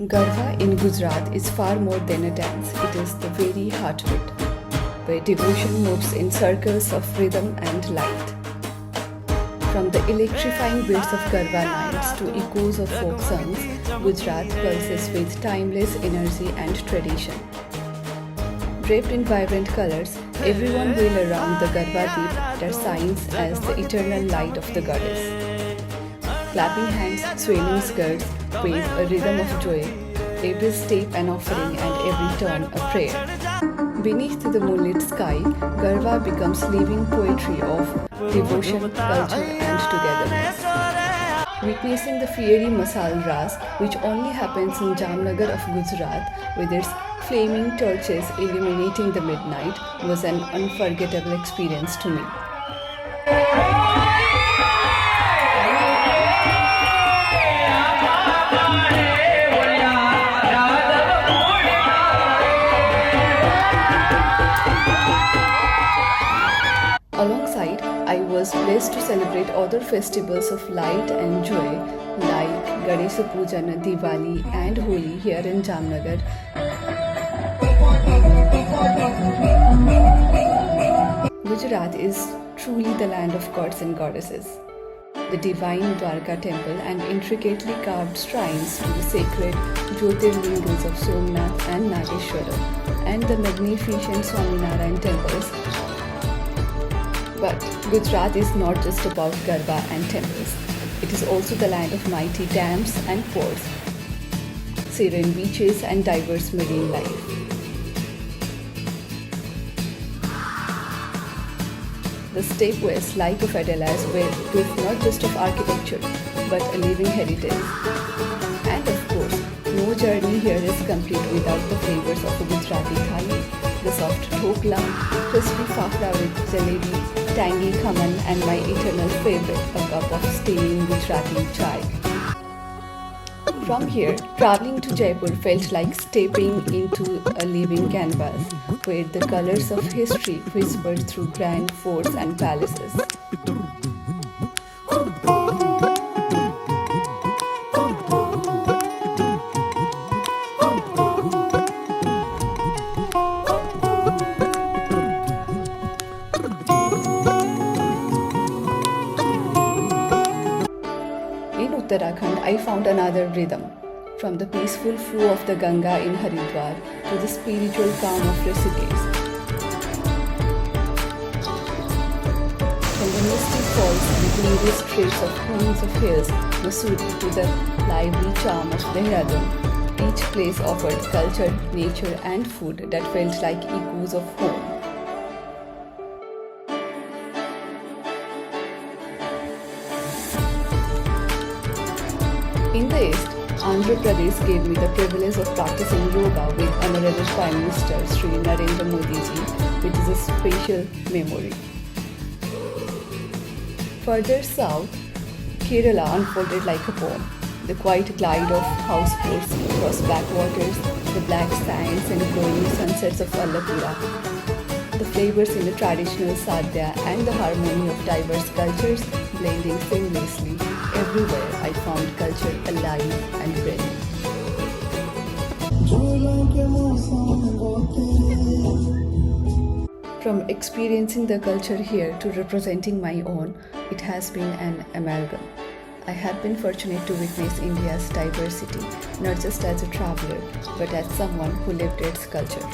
Garba in Gujarat is far more than a dance, it is the very heart of it, where devotion moves in circles of rhythm and light. From the electrifying beats of Garba nights to echoes of folk songs, Gujarat pulses with timeless energy and tradition. Draped in vibrant colors, everyone wheel around the Garba Deep that shines as the eternal light of the goddess. Clapping hands, swaying skirts, wave a rhythm of joy, every step an offering and every turn a prayer. Beneath the moonlit sky, Garba becomes living poetry of devotion, culture and togetherness. Witnessing the fiery Masal Ras, which only happens in Jamnagar of Gujarat, with its flaming torches illuminating the midnight, was an unforgettable experience to me. Alongside, I was blessed to celebrate other festivals of light and joy like Ganesh Pujan, Diwali and Holi here in Jamnagar. Gujarat is truly the land of gods and goddesses. The divine Dwarka temple and intricately carved shrines to the sacred Jyotirlingas of Somnath and Nageshwara and the magnificent Swaminarayan temples. But Gujarat is not just about Garba and temples. It is also the land of mighty dams and ports, serene beaches and diverse marine life. The steppe west, like of Adela, is with not just of architecture, but a living heritage. And of course, no journey here is complete without the flavors of a Gujarati thali. The soft dhokla, crispy fafda with jalebi, tangy khaman and my eternal favorite, a cup of steaming Gujarati chai. From here, traveling to Jaipur felt like stepping into a living canvas, where the colors of history whispered through grand forts and palaces. In Uttarakhand, I found another rhythm. From the peaceful flow of the Ganga in Haridwar to the spiritual calm of Rishikesh. From the misty falls and glorious trails of queens of hills, Mussoorie, to the lively charm of Dehradun, each place offered culture, nature and food that felt like echoes of home. In the East, Andhra Pradesh gave me the privilege of practicing yoga with Honorable Prime Minister Sri Narendra Modi ji, which is a special memory. Further south, Kerala unfolded like a poem. The quiet glide of houseboats across backwaters, the black sands and glowing sunsets of Allapura, the flavors in the traditional sadhya and the harmony of diverse cultures blending seamlessly. Everywhere I found culture alive and breathing. From experiencing the culture here to representing my own, it has been an amalgam. I have been fortunate to witness India's diversity, not just as a traveler, but as someone who lived its culture.